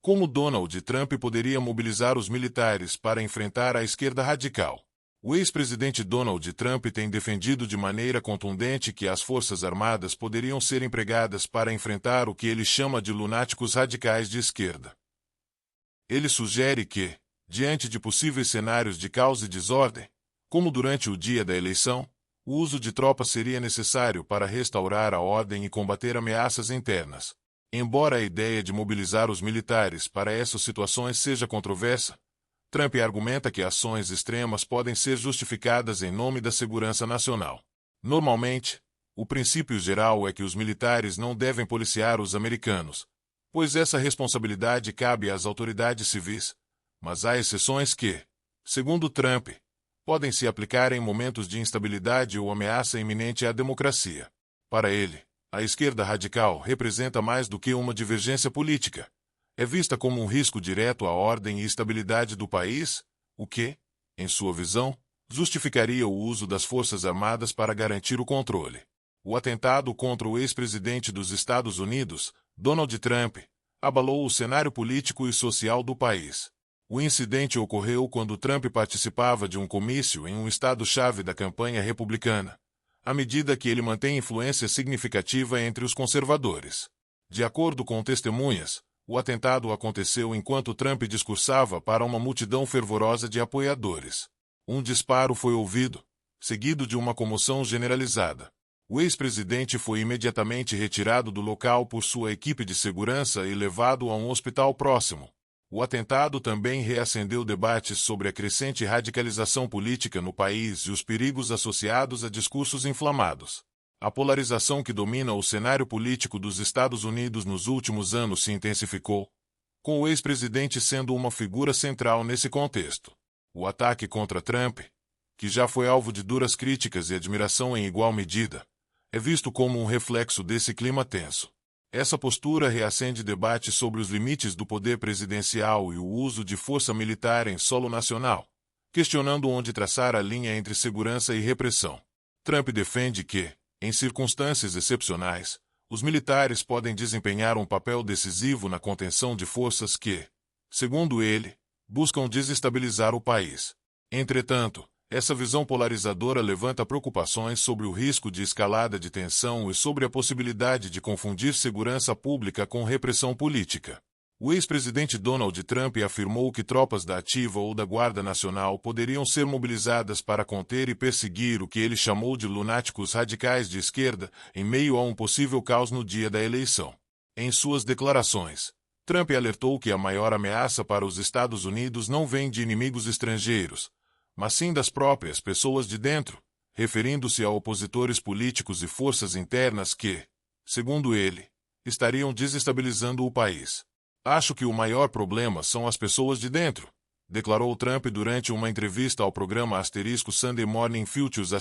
Como Donald Trump poderia mobilizar os militares para enfrentar a esquerda radical? O ex-presidente Donald Trump tem defendido de maneira contundente que as Forças Armadas poderiam ser empregadas para enfrentar o que ele chama de lunáticos radicais de esquerda. Ele sugere que, diante de possíveis cenários de caos e desordem, como durante o dia da eleição, o uso de tropas seria necessário para restaurar a ordem e combater ameaças internas. Embora a ideia de mobilizar os militares para essas situações seja controversa, Trump argumenta que ações extremas podem ser justificadas em nome da segurança nacional. Normalmente, o princípio geral é que os militares não devem policiar os americanos, pois essa responsabilidade cabe às autoridades civis, mas há exceções que, segundo Trump, podem se aplicar em momentos de instabilidade ou ameaça iminente à democracia. Para ele, a esquerda radical representa mais do que uma divergência política. É vista como um risco direto à ordem e estabilidade do país, o que, em sua visão, justificaria o uso das Forças Armadas para garantir o controle. O atentado contra o ex-presidente dos Estados Unidos, Donald Trump, abalou o cenário político e social do país. O incidente ocorreu quando Trump participava de um comício em um estado-chave da campanha republicana, à medida que ele mantém influência significativa entre os conservadores. De acordo com testemunhas, o atentado aconteceu enquanto Trump discursava para uma multidão fervorosa de apoiadores. Um disparo foi ouvido, seguido de uma comoção generalizada. O ex-presidente foi imediatamente retirado do local por sua equipe de segurança e levado a um hospital próximo. O atentado também reacendeu debates sobre a crescente radicalização política no país e os perigos associados a discursos inflamados. A polarização que domina o cenário político dos Estados Unidos nos últimos anos se intensificou, com o ex-presidente sendo uma figura central nesse contexto. O ataque contra Trump, que já foi alvo de duras críticas e admiração em igual medida, é visto como um reflexo desse clima tenso. Essa postura reacende debates sobre os limites do poder presidencial e o uso de força militar em solo nacional, questionando onde traçar a linha entre segurança e repressão. Trump defende que, em circunstâncias excepcionais, os militares podem desempenhar um papel decisivo na contenção de forças que, segundo ele, buscam desestabilizar o país. Entretanto, essa visão polarizadora levanta preocupações sobre o risco de escalada de tensão e sobre a possibilidade de confundir segurança pública com repressão política. O ex-presidente Donald Trump afirmou que tropas da Ativa ou da Guarda Nacional poderiam ser mobilizadas para conter e perseguir o que ele chamou de lunáticos radicais de esquerda em meio a um possível caos no dia da eleição. Em suas declarações, Trump alertou que a maior ameaça para os Estados Unidos não vem de inimigos estrangeiros, mas sim das próprias pessoas de dentro, referindo-se a opositores políticos e forças internas que, segundo ele, estariam desestabilizando o país. Acho que o maior problema são as pessoas de dentro, declarou Trump durante uma entrevista ao programa Sunday Morning Features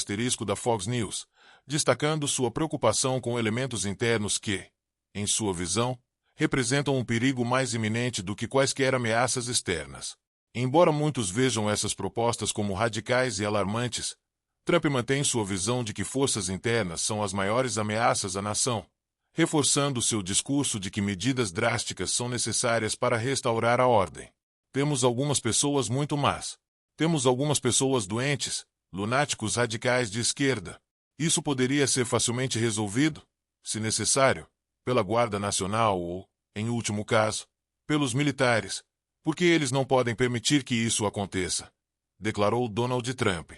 da Fox News, destacando sua preocupação com elementos internos que, em sua visão, representam um perigo mais iminente do que quaisquer ameaças externas. Embora muitos vejam essas propostas como radicais e alarmantes, Trump mantém sua visão de que forças internas são as maiores ameaças à nação, reforçando seu discurso de que medidas drásticas são necessárias para restaurar a ordem. Temos algumas pessoas muito más. Temos algumas pessoas doentes, lunáticos radicais de esquerda. Isso poderia ser facilmente resolvido, se necessário, pela Guarda Nacional ou, em último caso, pelos militares, porque eles não podem permitir que isso aconteça, declarou Donald Trump.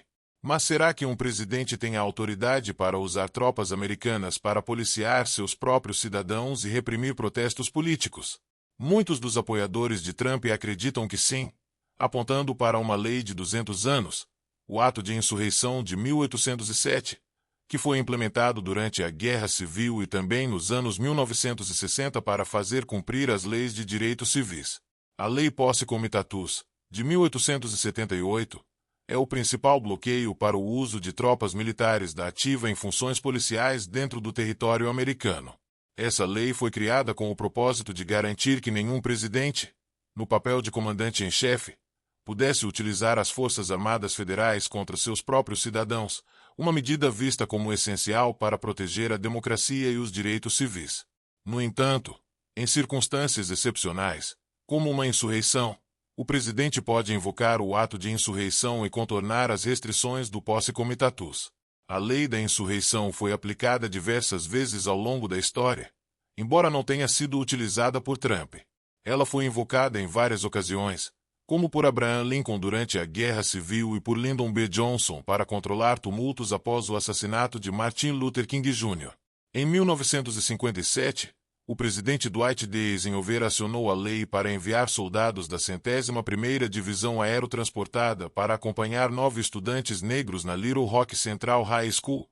Mas será que um presidente tem a autoridade para usar tropas americanas para policiar seus próprios cidadãos e reprimir protestos políticos? Muitos dos apoiadores de Trump acreditam que sim, apontando para uma lei de 200 anos, o Ato de Insurreição de 1807, que foi implementado durante a Guerra Civil e também nos anos 1960 para fazer cumprir as leis de direitos civis. A Lei Posse Comitatus, de 1878, é o principal bloqueio para o uso de tropas militares da Ativa em funções policiais dentro do território americano. Essa lei foi criada com o propósito de garantir que nenhum presidente, no papel de comandante-em-chefe, pudesse utilizar as Forças Armadas Federais contra seus próprios cidadãos, uma medida vista como essencial para proteger a democracia e os direitos civis. No entanto, em circunstâncias excepcionais, Como uma insurreição, o presidente pode invocar o ato de insurreição e contornar as restrições do posse comitatus. A lei da insurreição foi aplicada diversas vezes ao longo da história, embora não tenha sido utilizada por Trump. Ela foi invocada em várias ocasiões, como por Abraham Lincoln durante a Guerra Civil e por Lyndon B. Johnson para controlar tumultos após o assassinato de Martin Luther King Jr. Em 1957, o presidente Dwight D. Eisenhower acionou a lei para enviar soldados da 101ª Divisão Aerotransportada para acompanhar 9 estudantes negros na Little Rock Central High School,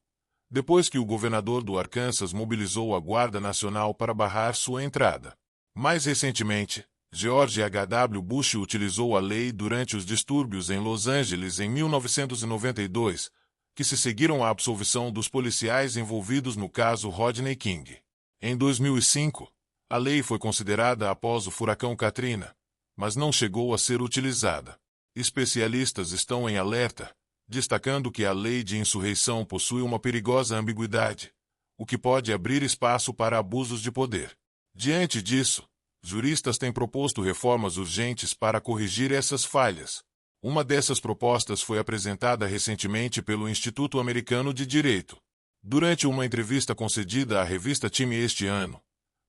depois que o governador do Arkansas mobilizou a Guarda Nacional para barrar sua entrada. Mais recentemente, George H.W. Bush utilizou a lei durante os distúrbios em Los Angeles em 1992, que se seguiram à absolvição dos policiais envolvidos no caso Rodney King. Em 2005, a lei foi considerada após o furacão Katrina, mas não chegou a ser utilizada. Especialistas estão em alerta, destacando que a lei de insurreição possui uma perigosa ambiguidade, o que pode abrir espaço para abusos de poder. Diante disso, juristas têm proposto reformas urgentes para corrigir essas falhas. Uma dessas propostas foi apresentada recentemente pelo Instituto Americano de Direito. Durante uma entrevista concedida à revista Time este ano,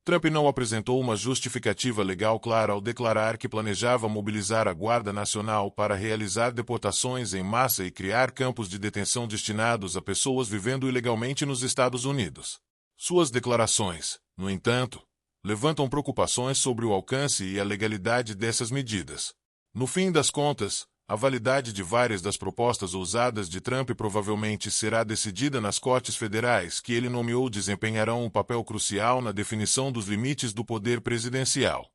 Trump não apresentou uma justificativa legal clara ao declarar que planejava mobilizar a Guarda Nacional para realizar deportações em massa e criar campos de detenção destinados a pessoas vivendo ilegalmente nos Estados Unidos. Suas declarações, no entanto, levantam preocupações sobre o alcance e a legalidade dessas medidas. No fim das contas, a validade de várias das propostas ousadas de Trump provavelmente será decidida nas cortes federais que ele nomeou desempenharão um papel crucial na definição dos limites do poder presidencial.